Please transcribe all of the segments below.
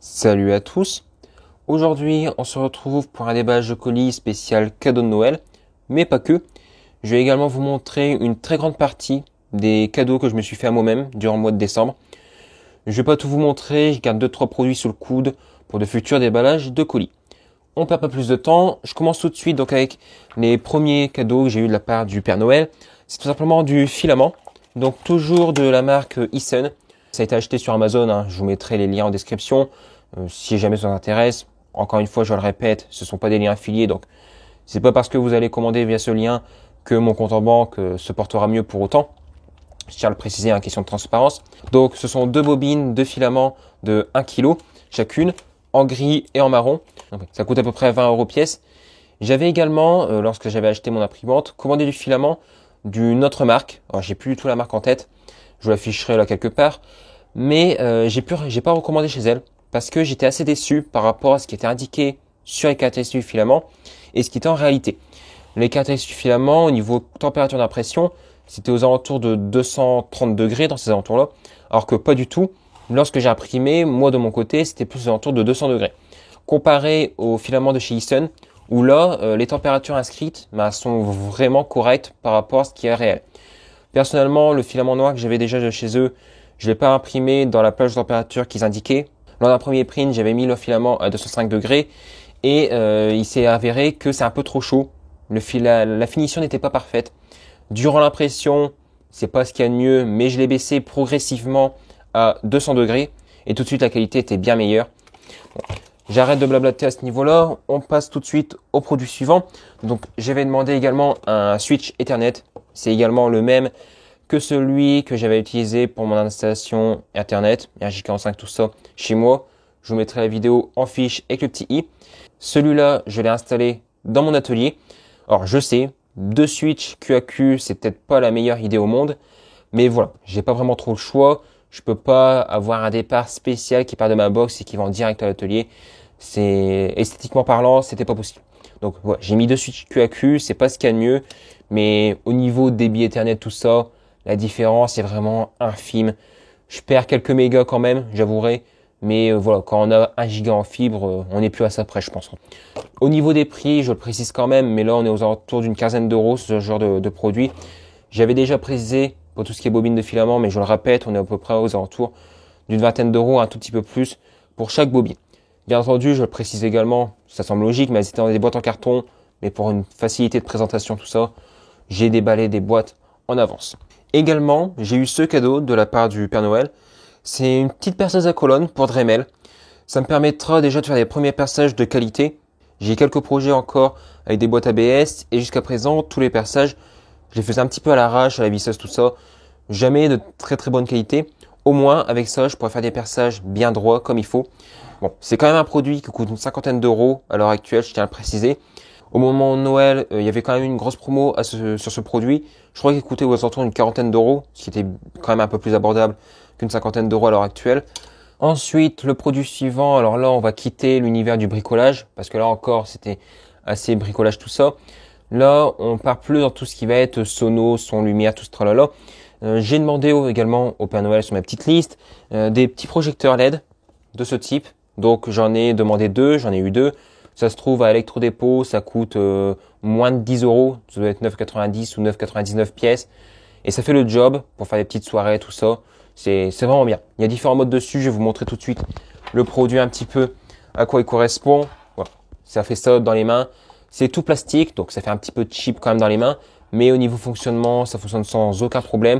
Salut à tous. Aujourd'hui, on se retrouve pour un déballage de colis spécial cadeau de Noël, mais pas que. Je vais également vous montrer une très grande partie des cadeaux que je me suis fait à moi-même durant le mois de décembre. Je vais pas tout vous montrer, je garde 2-3 produits sous le coude pour de futurs déballages de colis. On perd pas plus de temps, je commence tout de suite donc avec les premiers cadeaux que j'ai eu de la part du Père Noël. C'est tout simplement du filament, donc toujours de la marque Eason. Ça a été acheté sur Amazon, hein. Je vous mettrai les liens en description. Si jamais ça vous intéresse, encore une fois, je le répète, ce ne sont pas des liens affiliés, donc c'est pas parce que vous allez commander via ce lien que mon compte en banque se portera mieux pour autant. Je tiens à le préciser, en question de transparence. Donc, ce sont deux bobines de filaments de 1 kg chacune, en gris et en marron. Donc, ça coûte à peu près 20 € pièce. J'avais également, lorsque j'avais acheté mon imprimante, commandé du filament d'une autre marque. Alors, j'ai plus du tout la marque en tête. Je vous l'afficherai là quelque part. Mais j'ai pas recommandé chez elle parce que j'étais assez déçu par rapport à ce qui était indiqué sur les caractéristiques du filament et ce qui était en réalité. Les caractéristiques du filament au niveau température d'impression, c'était aux alentours de 230 degrés dans ces alentours-là, alors que pas du tout. Lorsque j'ai imprimé, moi de mon côté, c'était plus aux alentours de 200 degrés. Comparé au filament de chez Eason, où là, les températures inscrites sont vraiment correctes par rapport à ce qui est réel. Personnellement, le filament noir que j'avais déjà de chez eux, je l'ai pas imprimé dans la plage de température qu'ils indiquaient. Lors d'un premier print, j'avais mis le filament à 205 degrés et il s'est avéré que c'est un peu trop chaud. La finition n'était pas parfaite. Durant l'impression, c'est pas ce qu'il y a de mieux, mais je l'ai baissé progressivement à 200 degrés et tout de suite la qualité était bien meilleure. Bon, j'arrête de blablater à ce niveau-là. On passe tout de suite au produit suivant. Donc, j'avais demandé également un switch Ethernet. C'est également le même que celui que j'avais utilisé pour mon installation Internet, RJ45, tout ça, chez moi. Je vous mettrai la vidéo en fiche avec le petit i. Celui-là, je l'ai installé dans mon atelier. Alors, je sais, deux switches QAQ, c'est peut-être pas la meilleure idée au monde, mais voilà, j'ai pas vraiment trop le choix. Je peux pas avoir un départ spécial qui part de ma box et qui va en direct à l'atelier. C'est esthétiquement parlant, c'était pas possible. Donc voilà, j'ai mis deux switches QAQ, c'est pas ce qu'il y a de mieux, mais au niveau débit Ethernet, tout ça, la différence est vraiment infime. Je perds quelques mégas quand même, j'avouerai. Mais voilà, quand on a 1 giga en fibre, on n'est plus à ça près, je pense. Au niveau des prix, je le précise quand même, mais là on est aux alentours d'une quinzaine d'euros, ce genre de produit. J'avais déjà précisé pour tout ce qui est bobine de filament, mais je le répète, on est à peu près aux alentours d'une vingtaine d'euros, un tout petit peu plus pour chaque bobine. Bien entendu, je le précise également, ça semble logique, mais elles étaient dans des boîtes en carton, mais pour une facilité de présentation, tout ça, j'ai déballé des boîtes en avance. Également, j'ai eu ce cadeau de la part du Père Noël. C'est une petite perceuse à colonne pour Dremel. Ça me permettra déjà de faire des premiers perçages de qualité. J'ai quelques projets encore avec des boîtes ABS et jusqu'à présent, tous les perçages, je les faisais un petit peu à l'arrache, à la visseuse, tout ça. Jamais de très très bonne qualité. Au moins, avec ça, je pourrais faire des perçages bien droits comme il faut. Bon, c'est quand même un produit qui coûte une cinquantaine d'euros à l'heure actuelle, je tiens à le préciser. Au moment de Noël, il y avait quand même une grosse promo sur ce produit. Je crois qu'il coûtait aux alentours d'une quarantaine d'euros, ce qui était quand même un peu plus abordable qu'une cinquantaine d'euros à l'heure actuelle. Ensuite, le produit suivant, alors là, on va quitter l'univers du bricolage, parce que là encore, c'était assez bricolage tout ça. Là, on part plus dans tout ce qui va être sono, son, lumière, tout ce tralala. J'ai demandé également au Père Noël sur ma petite liste des petits projecteurs LED de ce type. Donc j'en ai demandé deux, j'en ai eu deux. Ça se trouve à Electrodépôt, ça coûte moins de 10 euros. Ça doit être 9,90 ou 9,99 pièces. Et ça fait le job pour faire des petites soirées, tout ça. C'est vraiment bien. Il y a différents modes dessus. Je vais vous montrer tout de suite le produit un petit peu à quoi il correspond. Voilà. Ça fait ça dans les mains. C'est tout plastique, donc ça fait un petit peu cheap quand même dans les mains. Mais au niveau fonctionnement, ça fonctionne sans aucun problème.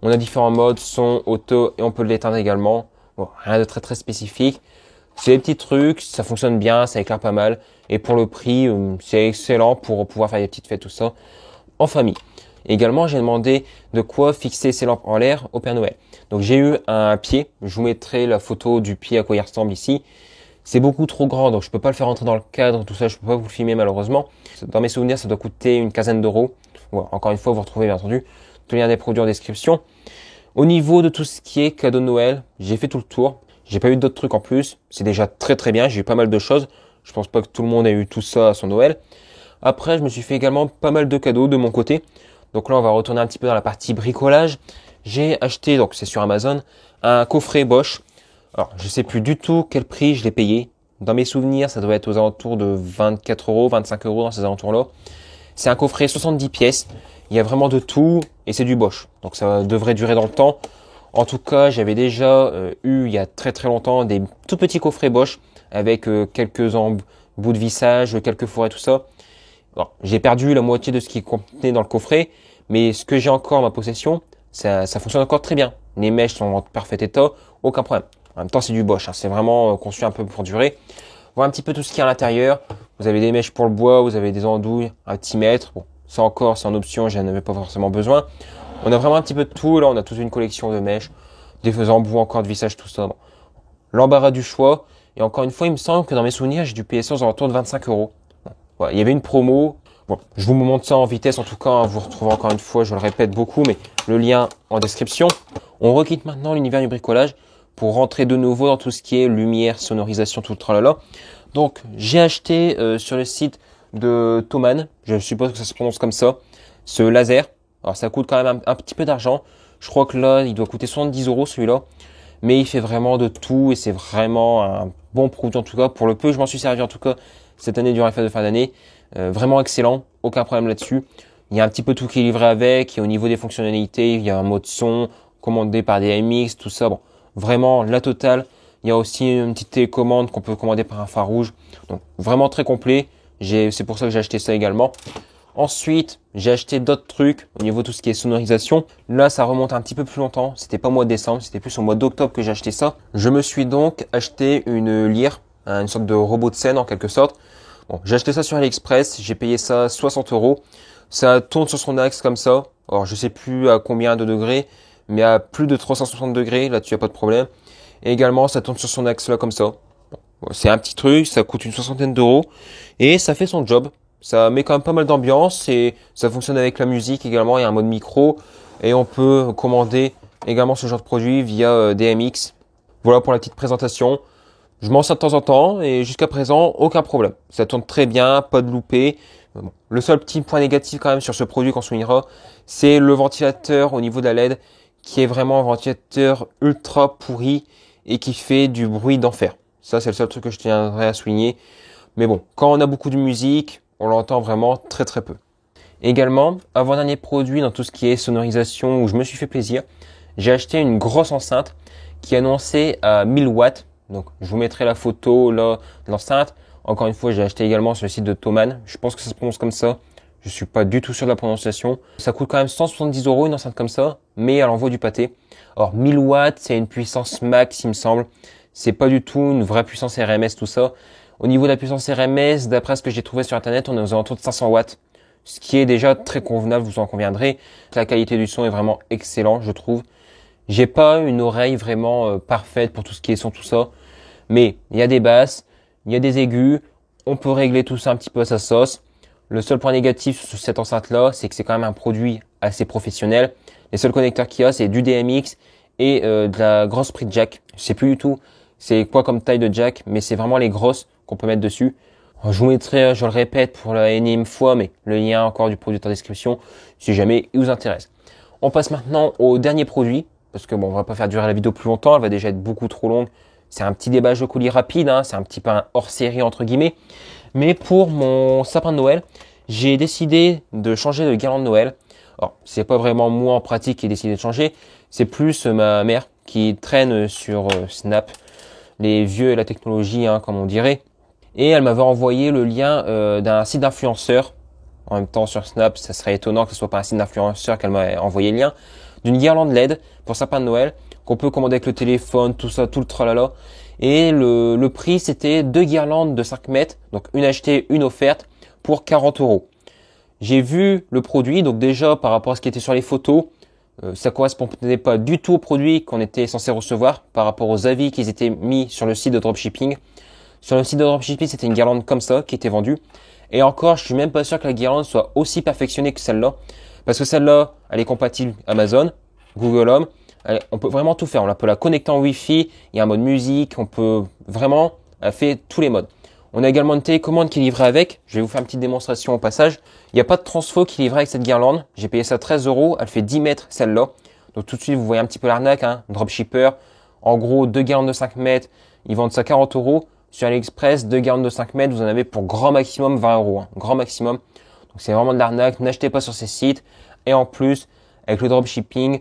On a différents modes, son, auto, et on peut l'éteindre également. Bon, rien de très très spécifique. C'est des petits trucs, ça fonctionne bien, ça éclaire pas mal. Et pour le prix, c'est excellent pour pouvoir faire des petites fêtes, tout ça, en famille. Également, j'ai demandé de quoi fixer ces lampes en l'air au Père Noël. Donc j'ai eu un pied, je vous mettrai la photo du pied à quoi il ressemble ici. C'est beaucoup trop grand, donc je peux pas le faire rentrer dans le cadre, tout ça, je peux pas vous le filmer malheureusement. Dans mes souvenirs, ça doit coûter une quinzaine d'euros. Voilà, encore une fois, vous retrouvez bien entendu tous les liens des produits en description. Au niveau de tout ce qui est cadeau de Noël, j'ai fait tout le tour. J'ai pas eu d'autres trucs en plus. C'est déjà très très bien. J'ai eu pas mal de choses. Je pense pas que tout le monde a eu tout ça à son Noël. Après, je me suis fait également pas mal de cadeaux de mon côté. Donc là, on va retourner un petit peu dans la partie bricolage. J'ai acheté, donc c'est sur Amazon, un coffret Bosch. Alors, je sais plus du tout quel prix je l'ai payé. Dans mes souvenirs, ça doit être aux alentours de 24 euros, 25 euros dans ces alentours-là. C'est un coffret 70 pièces. Il y a vraiment de tout et c'est du Bosch. Donc ça devrait durer dans le temps. En tout cas, j'avais déjà eu il y a très très longtemps des tout petits coffrets Bosch avec quelques bouts de vissage, quelques fourrés, tout ça. Bon, j'ai perdu la moitié de ce qui contenait dans le coffret, mais ce que j'ai encore en ma possession, ça fonctionne encore très bien. Les mèches sont en parfait état, aucun problème. En même temps, c'est du Bosch, hein, c'est vraiment conçu un peu pour durer. Voilà un petit peu tout ce qu'il y a à l'intérieur. Vous avez des mèches pour le bois, vous avez des andouilles, un petit mètre. Bon, ça encore, c'est en option, je n'en avais pas forcément besoin. On a vraiment un petit peu de tout. Là, on a toute une collection de mèches, des embouts encore de vissage, tout ça. Bon. L'embarras du choix. Et encore une fois, il me semble que dans mes souvenirs, j'ai dû payer ça aux alentours de 25 euros. Bon. Voilà, il y avait une promo. Bon, je vous montre ça en vitesse en tout cas. Hein, vous retrouvez encore une fois, je le répète beaucoup, mais le lien en description. On requitte maintenant l'univers du bricolage pour rentrer de nouveau dans tout ce qui est lumière, sonorisation, tout le tralala. Donc, j'ai acheté sur le site de Thomann, je suppose que ça se prononce comme ça, ce laser. Alors, ça coûte quand même un petit peu d'argent. Je crois que là, il doit coûter 70 euros celui-là. Mais il fait vraiment de tout et c'est vraiment un bon produit en tout cas. Pour le peu, je m'en suis servi en tout cas cette année durant les fêtes de fin d'année. Vraiment excellent, aucun problème là-dessus. Il y a un petit peu tout qui est livré avec. Et au niveau des fonctionnalités, il y a un mode son commandé par des MX, tout ça. Bon, vraiment la totale. Il y a aussi une petite télécommande qu'on peut commander par un phare rouge. Donc vraiment très complet. C'est pour ça que j'ai acheté ça également. Ensuite, j'ai acheté d'autres trucs au niveau de tout ce qui est sonorisation. Là, ça remonte un petit peu plus longtemps. C'était pas au mois de décembre, c'était plus au mois d'octobre que j'ai acheté ça. Je me suis donc acheté une lyre, une sorte de robot de scène en quelque sorte. Bon, j'ai acheté ça sur AliExpress. J'ai payé ça 60 euros. Ça tourne sur son axe comme ça. Alors, je sais plus à combien de degrés, mais à plus de 360 degrés, là-dessus, y a pas de problème. Et également, ça tourne sur son axe là comme ça. Bon, c'est un petit truc, ça coûte une soixantaine d'euros et ça fait son job. Ça met quand même pas mal d'ambiance et ça fonctionne avec la musique également. Il y a un mode micro et on peut commander également ce genre de produit via DMX. Voilà pour la petite présentation. Je m'en sers de temps en temps et jusqu'à présent, aucun problème. Ça tourne très bien, pas de loupé. Bon. Le seul petit point négatif quand même sur ce produit qu'on soulignera, c'est le ventilateur au niveau de la LED qui est vraiment un ventilateur ultra pourri et qui fait du bruit d'enfer. Ça, c'est le seul truc que je tiendrais à souligner. Mais bon, quand on a beaucoup de musique, on l'entend vraiment très très peu. Également, avant-dernier produit dans tout ce qui est sonorisation où je me suis fait plaisir, j'ai acheté une grosse enceinte qui est annoncée à 1000 watts. Donc, je vous mettrai la photo là de l'enceinte. Encore une fois, j'ai acheté également sur le site de Thomann. Je pense que ça se prononce comme ça. Je suis pas du tout sûr de la prononciation. Ça coûte quand même 170 euros une enceinte comme ça, mais elle envoie du pâté. Alors, 1000 watts, c'est une puissance max, il me semble. C'est pas du tout une vraie puissance RMS, tout ça. Au niveau de la puissance RMS, d'après ce que j'ai trouvé sur Internet, on est aux alentours de 500 watts. Ce qui est déjà très convenable, vous en conviendrez. La qualité du son est vraiment excellente, je trouve. J'ai pas une oreille vraiment parfaite pour tout ce qui est son, tout ça. Mais il y a des basses, il y a des aigus. On peut régler tout ça un petit peu à sa sauce. Le seul point négatif sur cette enceinte-là, c'est que c'est quand même un produit assez professionnel. Les seuls connecteurs qu'il y a, c'est du DMX et de la grosse prise jack. Je sais plus du tout c'est quoi comme taille de jack, mais c'est vraiment les grosses qu'on peut mettre dessus. Je vous mettrai, je le répète pour la énième fois, mais le lien encore du produit en description, si jamais il vous intéresse. On passe maintenant au dernier produit, parce que bon, on va pas faire durer la vidéo plus longtemps, elle va déjà être beaucoup trop longue. C'est un petit déballage de colis rapide, hein, c'est un petit peu un hors-série entre guillemets. Mais pour mon sapin de Noël, j'ai décidé de changer de guirlande de Noël. Alors, c'est pas vraiment moi en pratique qui ai décidé de changer, c'est plus ma mère qui traîne sur Snap, les vieux et la technologie, hein, comme on dirait. Et elle m'avait envoyé le lien d'un site d'influenceur. En même temps, sur Snap, ça serait étonnant que ce soit pas un site d'influenceur qu'elle m'a envoyé le lien. D'une guirlande LED pour sapin de Noël, qu'on peut commander avec le téléphone, tout ça, tout le tralala. Et le prix, c'était 2 guirlandes de 5 mètres, donc une achetée, une offerte, pour 40 euros. J'ai vu le produit, donc déjà par rapport à ce qui était sur les photos, ça correspondait pas du tout au produit qu'on était censé recevoir par rapport aux avis qui étaient mis sur le site de dropshipping. Sur le site de dropshipping, c'était une guirlande comme ça qui était vendue. Et encore, je suis même pas sûr que la guirlande soit aussi perfectionnée que celle-là. Parce que celle-là, elle est compatible Amazon, Google Home. On peut vraiment tout faire. On peut la connecter en Wi-Fi. Il y a un mode musique. On peut vraiment, elle fait tous les modes. On a également une télécommande qui est livrée avec. Je vais vous faire une petite démonstration au passage. Il n'y a pas de transfo qui est livré avec cette guirlande. J'ai payé ça 13 euros. Elle fait 10 mètres celle-là. Donc tout de suite, vous voyez un petit peu l'arnaque, hein. Dropshipper. En gros, 2 gallons de 5 mètres, ils vendent ça 40 euros. Sur AliExpress, 2 gallons de 5 mètres, vous en avez pour grand maximum 20 euros. Hein, grand maximum. Donc c'est vraiment de l'arnaque. N'achetez pas sur ces sites. Et en plus, avec le dropshipping,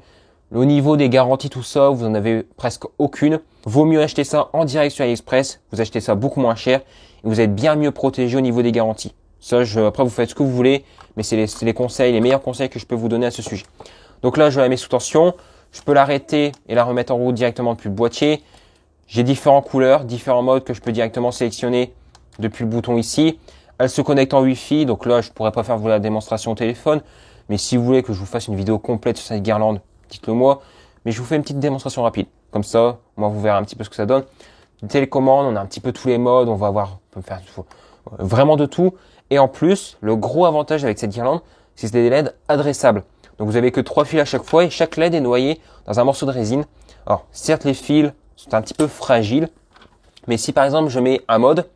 au niveau des garanties, tout ça, vous en avez presque aucune. Vaut mieux acheter ça en direct sur AliExpress. Vous achetez ça beaucoup moins cher et vous êtes bien mieux protégé au niveau des garanties. Ça, après, vous faites ce que vous voulez, mais c'est les conseils, les meilleurs conseils que je peux vous donner à ce sujet. Donc là, je la mets sous tension. Je peux l'arrêter et la remettre en route directement depuis le boîtier. J'ai différentes couleurs, différents modes que je peux directement sélectionner depuis le bouton ici. Elle se connecte en Wi-Fi, donc là, je pourrais pas faire la démonstration au téléphone. Mais si vous voulez que je vous fasse une vidéo complète sur cette guirlande, dites-le moi. Mais je vous fais une petite démonstration rapide. Comme ça, moi, vous verrez un petit peu ce que ça donne. Une télécommande, on a un petit peu tous les modes. On peut faire vraiment de tout. Et en plus, le gros avantage avec cette guirlande, c'est que c'est des LED adressables. Donc vous avez que 3 fils à chaque fois et chaque LED est noyé dans un morceau de résine. Alors, certes, les fils sont un petit peu fragiles. Mais si par exemple, je mets un mode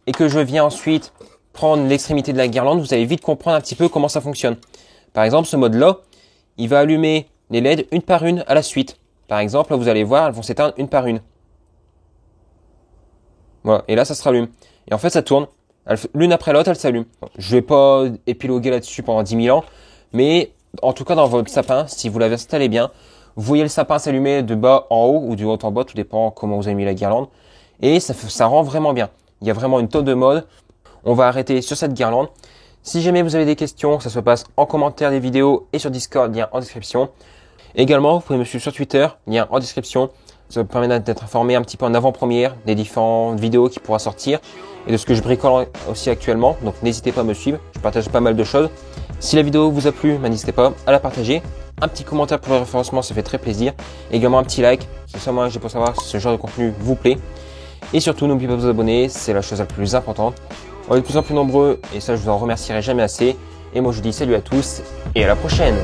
et que je viens ensuite prendre l'extrémité de la guirlande, vous allez vite comprendre un petit peu comment ça fonctionne. Par exemple, ce mode-là, il va allumer les LED une par une à la suite. Par exemple, là, vous allez voir, elles vont s'éteindre une par une. Voilà, et là, ça se rallume. Et en fait, ça tourne. L'une après l'autre, elle s'allume. Je vais pas épiloguer là-dessus pendant 10 000 ans, mais en tout cas, dans votre sapin, si vous l'avez installé bien, vous voyez le sapin s'allumer de bas en haut ou du haut en bas, tout dépend comment vous avez mis la guirlande. Et ça rend vraiment bien. Il y a vraiment une tonne de modes. On va arrêter sur cette guirlande. Si jamais vous avez des questions, ça se passe en commentaire des vidéos et sur Discord, lien en description. Également, vous pouvez me suivre sur Twitter, lien en description. Ça vous permet d'être informé un petit peu en avant-première des différentes vidéos qui pourra sortir et de ce que je bricole aussi actuellement. Donc n'hésitez pas à me suivre, je partage pas mal de choses. Si la vidéo vous a plu, n'hésitez pas à la partager. Un petit commentaire pour le référencement, ça fait très plaisir. Également un petit like, c'est ça moi j'ai pour savoir si ce genre de contenu vous plaît. Et surtout, n'oubliez pas de vous abonner, c'est la chose la plus importante. On est de plus en plus nombreux et ça je vous en remercierai jamais assez. Et moi je vous dis salut à tous et à la prochaine.